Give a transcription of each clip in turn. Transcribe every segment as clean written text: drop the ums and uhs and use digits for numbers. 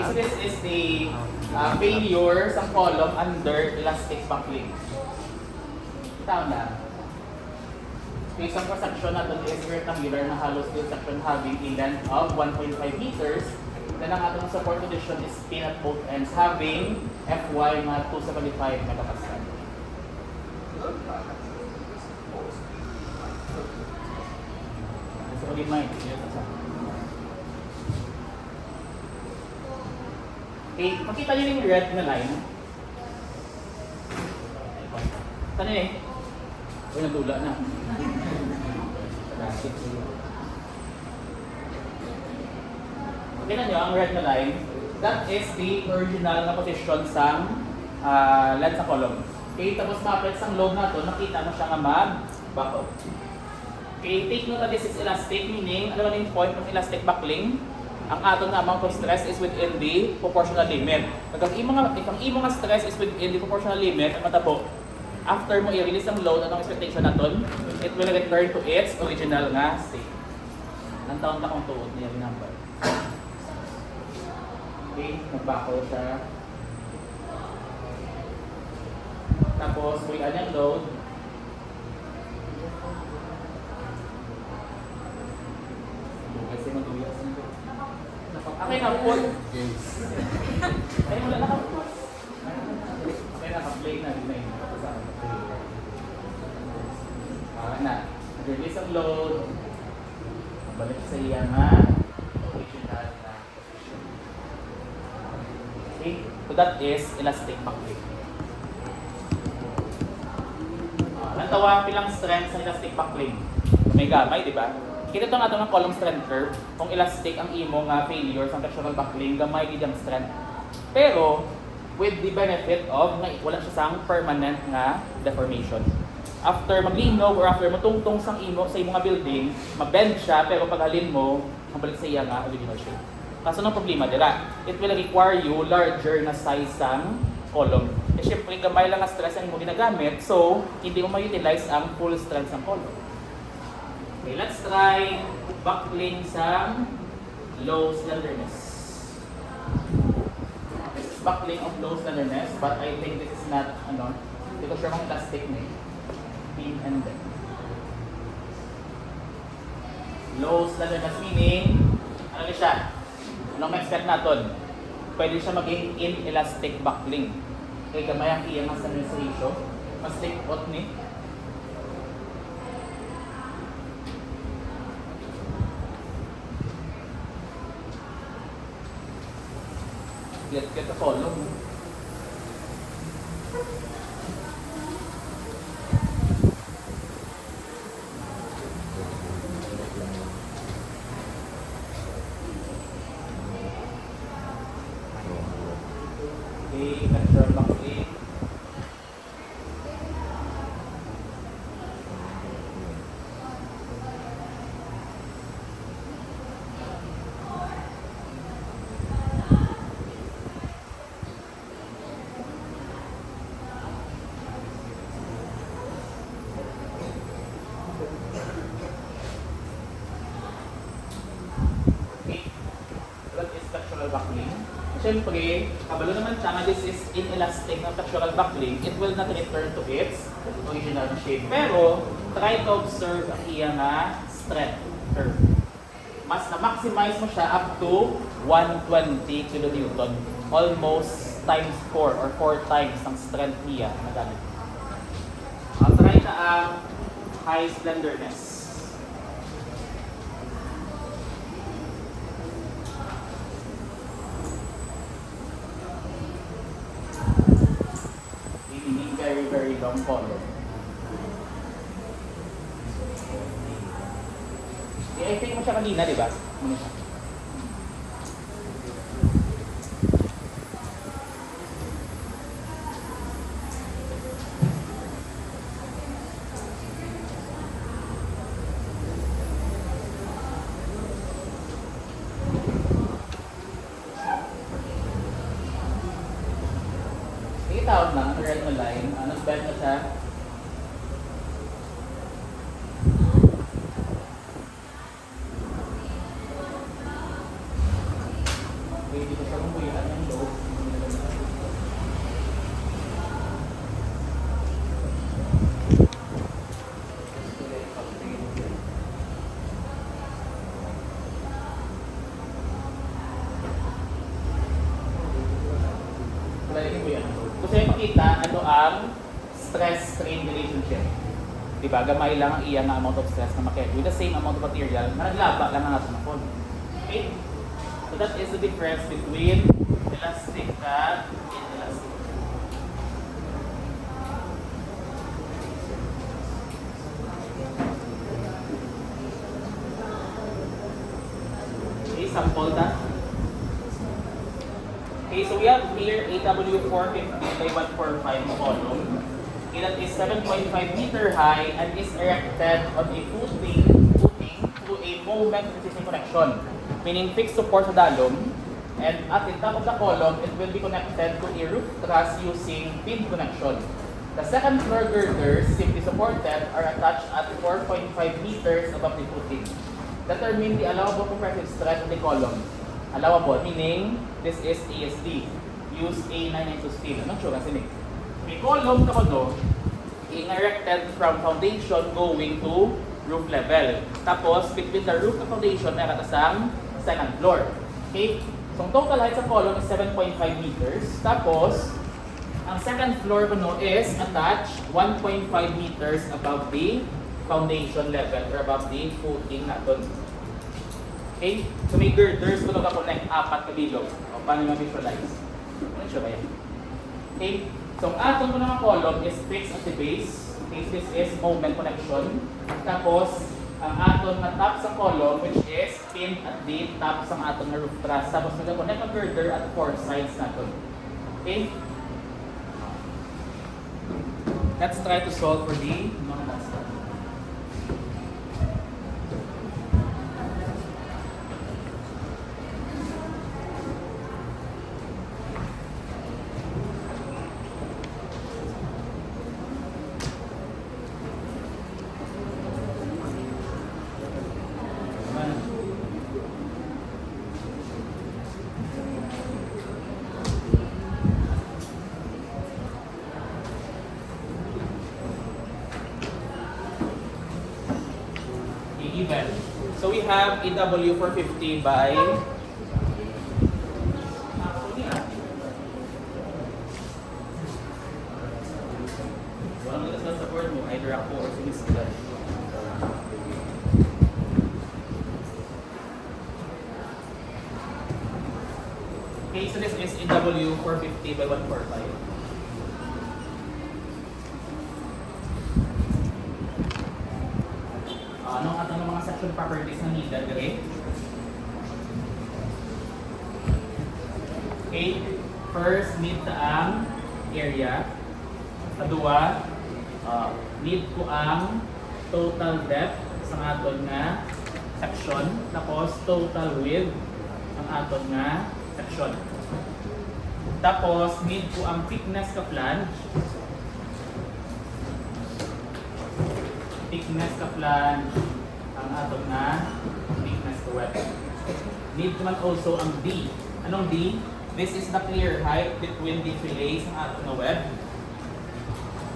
So this is the failure sa column under elastic buckling. Tama na. Okay, isang cross-section natin is rectangular na hollow steel section having a length of 1.5 meters. Then ang ating support condition is pin at both ends having Fy na 275 megapascal. So ulit mind. Okay, makita niyo yung red na line. Ano eh? Uy, nagdula na. Tingnan nyo, ang red na line, that is the original na position sa lens sa column. Okay, tapos ma-apply sa load na ito, nakita mo siya nga mag-back out. Okay, take note that this is elastic, meaning, ano yung point ng elastic buckling? Ang ato na amount of stress is within the proportional limit. Pag ang imo nga stress is within the proportional limit, ang matabo, after mo i-release ang load, anong expectation natin? It will return to its original nga state. Ang taon na kung tuod niya yung number. Okay, magbako siya. Tapos, buwian yung load. Kasi mag-uyas nito. Okay na, pull. Ay, wala na ka-pull. Okay na, ka-play na. Hindi na yun. Na, release ang load. Balik sa iya nga original na position. Okay? So that is elastic buckling. Nantawa pilang strength sa elastic buckling. May gamay, di ba? Kita ito nga ito ng column strength curve. Kung elastic ang imo nga failure sa fractional buckling, gamay din ang strength. Pero, with the benefit of nga wala siya sang permanent nga deformation. After maglinaw or after matungtong sa imo nga building, mabend siya pero pag halin mo, mabalik sa iya nga original shape. Kaso ng problema dira, it will require you larger na size sang column. Eh syempre gamay lang ang stress ang mo ginagamit, so hindi mo ma-utilize ang full strength ng column. Okay, let's try buckling sa low slenderness. This is buckling of low slenderness, but I think this is not because siya mga elastic na eh. Pin and then. Low slenderness meaning, ano siya? Anong ma-expect natin? Pwede siya maging inelastic buckling. Kaya gamay ang iyang slenderness ratio. Mas likot ni. Get the follow. Okay, control buckling. Buckling. Siyempre, kabalo naman siya na this is inelastic na fractional buckling, it will not return to its original shape. Pero, try to observe ang iya nga strength curve. Mas na-maximize mo siya up to 120 kN. Almost times 4 or 4 times ang strength niya na gamit. Try na ang high slenderness. Very long column. I think mo siya kanina, di ba? Muna siya. Tawag lang, right na line, nag-bend na siya. Okay, dito siya Bagong kuya, ang load. Gusto nyo makita ano ang stress-strain relationship. Diba? Gamay lang ang iya na amount of stress na makaya with the same amount of material na naglaba lang ang natin na phone. Okay? So that is the difference between elastic and inelastic. Okay, sample that. Okay, so we have here AW450 by 145 column. Okay, that is 7.5 meter high and is erected on a footing through a moment resisting connection, meaning fixed support sa dalom. And at the top of the column, it will be connected to a roof truss using pin connection. The second floor girders, simply supported, are attached at 4.5 meters above the footing. Determine the allowable compressive stress of the column. Allowable, meaning this is ASD. Use A992 steel. Ano sure kasi may column na kono, erected from foundation going to roof level. Tapos, between the roof and foundation, may katasang second floor. Okay? So, ang total height sa column is 7.5 meters. Tapos, ang second floor kono is attached 1.5 meters above the foundation level or above the footing natin. Okay? So may girders kung naka-connect 4 kabilog. O, paano ma-visualize? Ano siya ba yan? Okay? So ang atom ko naman column is fixed at the base. Okay? This is moment connection. Tapos, ang atom na top sa column which is pinned at the top sa atom na roof truss. Tapos nag-connect ang girder at 4 sides natin. Okay? Let's try to solve for the non-last one. Even. So we have AW450 by walang nagkasal sa board mo, either ako or si Miss Glenn. Okay, so this is AW450 by 145. Anong atong mga section properties na needed gari? Okay, first need ang area. Kadua, need ko ang total depth sa aton nga section. Tapos total width ang aton nga section. Tapos need ko ang thickness ka flange. Thickness ka flange ang aton na thickness ka web. Need naman also ang D. Anong D? This is the clear height between the fillets ng aton na web.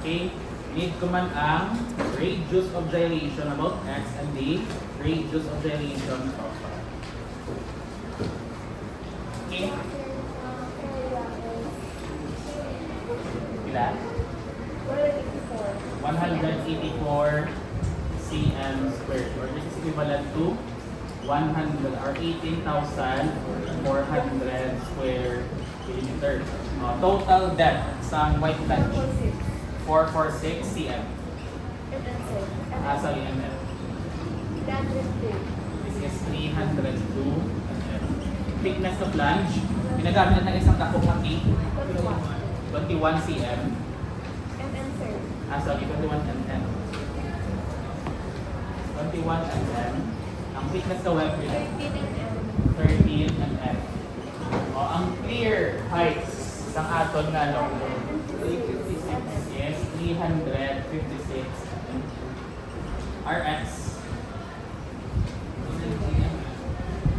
Okay? Need ko man ang radius of gyration about X and the radius of gyration of Y. Okay? Pila? 184 cm squared, or this is equivalent to 100 or 18,400 square kilometers. Total depth sa white flange 446 cm. Sorry, mm. This is 302 mm. Thickness of flange, ginagamit na ng isang dakong laki 21 cm. Sorry, 21 mm. 21 mm. Ang thickness sa web is 13 mm. Ang clear height ng aton nga no, 356 is 356 RX.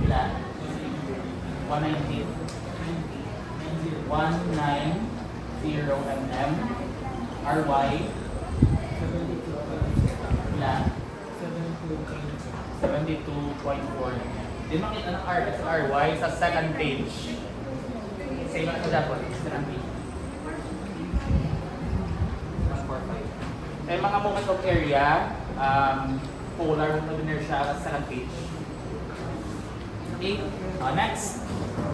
Pila? 190. mm. Ry, ilan? 72.4. Di makita ng R at Ry sa second page. Same ako dapat, second page. 145. Eh, mga moment of area, polar of inertia sa second page. Okay, next,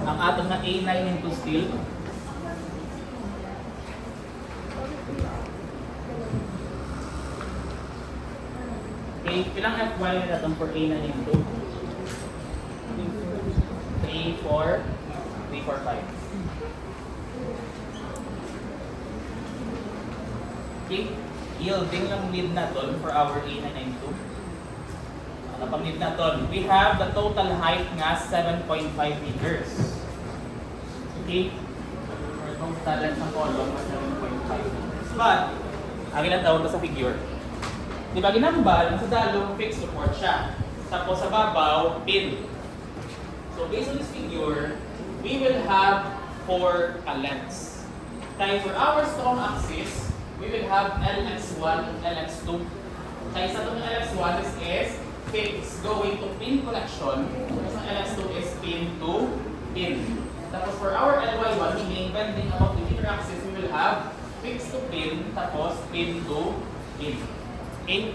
ang atom na A9 into steel. Okay, ilang Fy na natin for A9 into? 3, 4, 3, 4, 5. Okay, yielding lang need natin for our A9 into. Ano pang need natin? We have the total height nga 7.5 meters. Okay? Or total length ng column na 7.5 meters. But, ang ilang tawag sa figure. Di ba ginambal, sa dalong fixed support siya. Tapos sa babaw, pin. So based on this figure, we will have 4 lengths. Kaya for our strong axis, we will have LX1 and LX2. Kaya sa itong LX1 is fixed going to pin connection. Tapos ang LX2 is pin to pin. Tapos for our LY1, meaning bending about the inner axis, we will have fixed to pin, tapos pin to pin. Okay?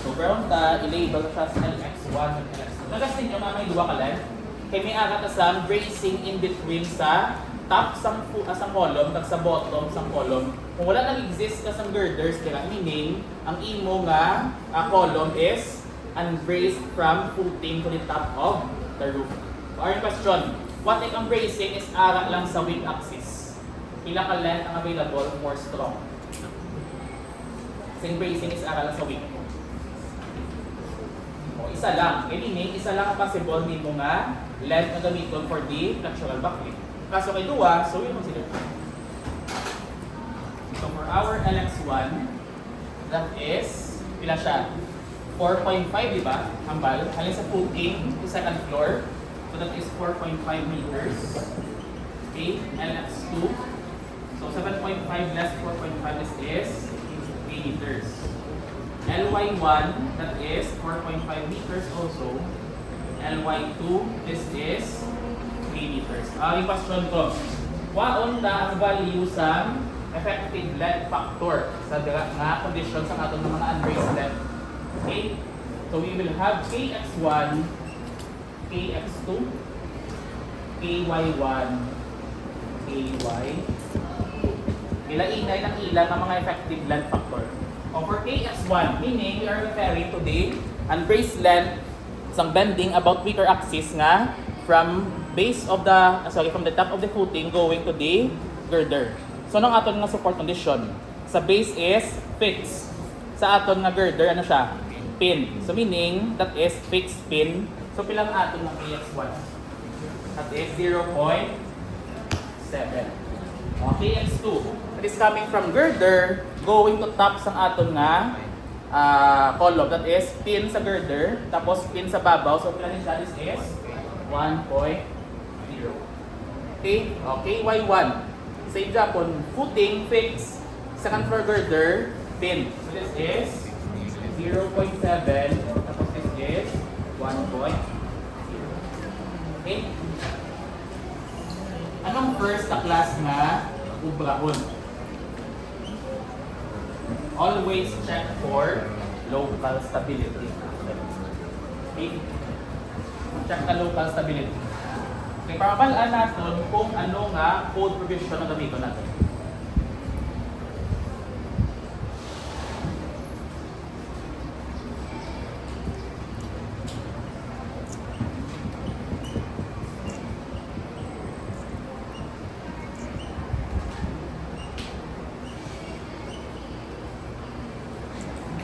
So, brown ta, i-label siya sa LX1 and LX2. Nagas ninyo na may duwa ka lang. Kaya may agat asang bracing in between sa top sang column kag sa bottom sang column. Kung wala nang exist ka sang girders, kaya meaning, ang imo nga column is unbraced from footing to the top of the roof. So, our question, what if ang bracing is agat lang sa wing axis? Pila ka length ang available for strong? Sing bracing is aral sa wing. O, isa lang. Meaning, isa lang ang possible nimo nga length na gamiton for the flexural buckling. Kaso kay duwa, so yun consider. So for our LX1, that is, pila siya? 4.5, di ba? Hambal. Halin sa footing to second floor. So that is 4.5 meters. Okay, LX2. So 7.5 less 4.5 is 3 meters. LY1, that is 4.5 meters also. LY2, this is 3 meters. Yung question ko, waon na ang value sa effective length factor sa nga condition sa atong mga unbraced length. Okay? So we will have KX1, KX2, KY1, KY2. Ilainay ng ilan ang mga effective length factor. O for KX1, meaning we are referring to the unbraced length sang bending about weaker axis nga from from the top of the footing going to the girder. So nang aton nga support condition, sa base is fixed. Sa aton nga girder ano siya? Pin. So meaning that is fixed pin. So pilang aton ng KX1? That is 0.7. KX2. That is coming from girder going to top sang aton nga column. That is pin sa girder, tapos pin sa babaw. So pilang siya this is 1.0. Okay? KY1. Sa Japon, footing fixed, second floor girder, pin. So this is 0.7, tapos this is 1.0. Okay? Anong first na class na ubrahon? Always check for local stability. Okay? Check na local stability. Okay, para mabalaan natin kung ano nga code provision na gamitin natin.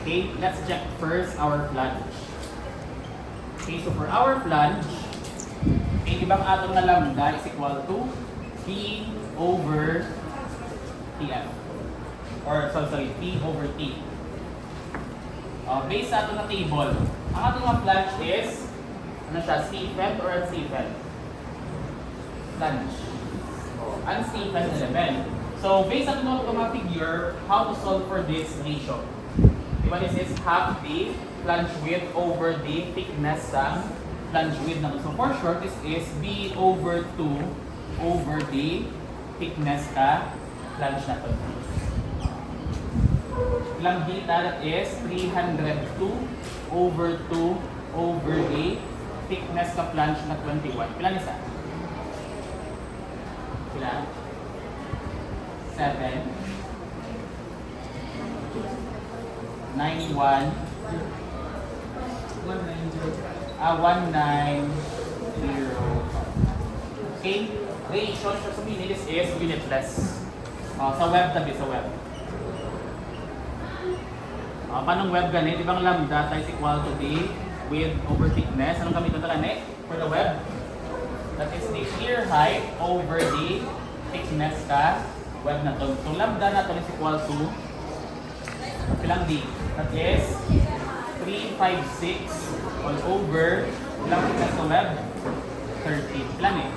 Okay, let's check first our flange. Okay, so for our flange, okay, ibang aton na lambda is equal to P over TF. Or, sorry, P over T. Based sa aton na table, ang ating mga flange is, ano siya, C-FET or C-FET? Flange. unsafest element. So, based on mga figure, how to solve for this ratio? Diba, this is half the flange width over the thickness ng flange width na. So, for short, this is B over 2 over the thickness ka flange na to. Ilang data, that is 302 over 2 over the thickness ka flange na 21. Ilan isa? Ilan? 7 91 190. Okay? Ratio, so sabihin this is unitless. Sa web tabi, sa web. Paano web ganit? Ibang lambda is equal to the width over thickness. Anong gamitin ito ganit? For the web? That is the shear height over the thickness ka web na to. So lambda na to is equal to ilang d? That is 356 all over ilang thickness sa web? 30. Ilan eh?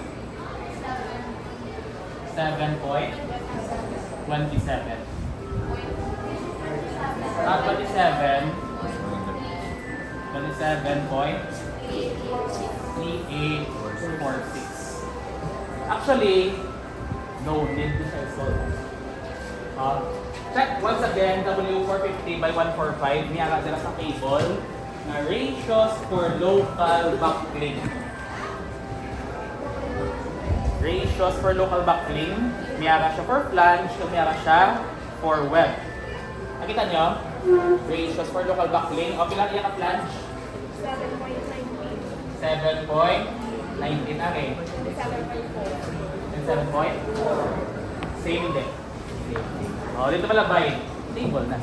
7.27. 27.3846. Actually, no need to solve. Check once again, W450 by 145. Niyara dila sa table na ratios for local backlink. Ratios for local backlink. Niyara siya for flange, niyara siya for web. Nakita nyo? Ratios for local backlink. O, pilang iya ka flange? 7.19. 7.19. Okay. 7 point? Same din. O, dito malabay. Table na.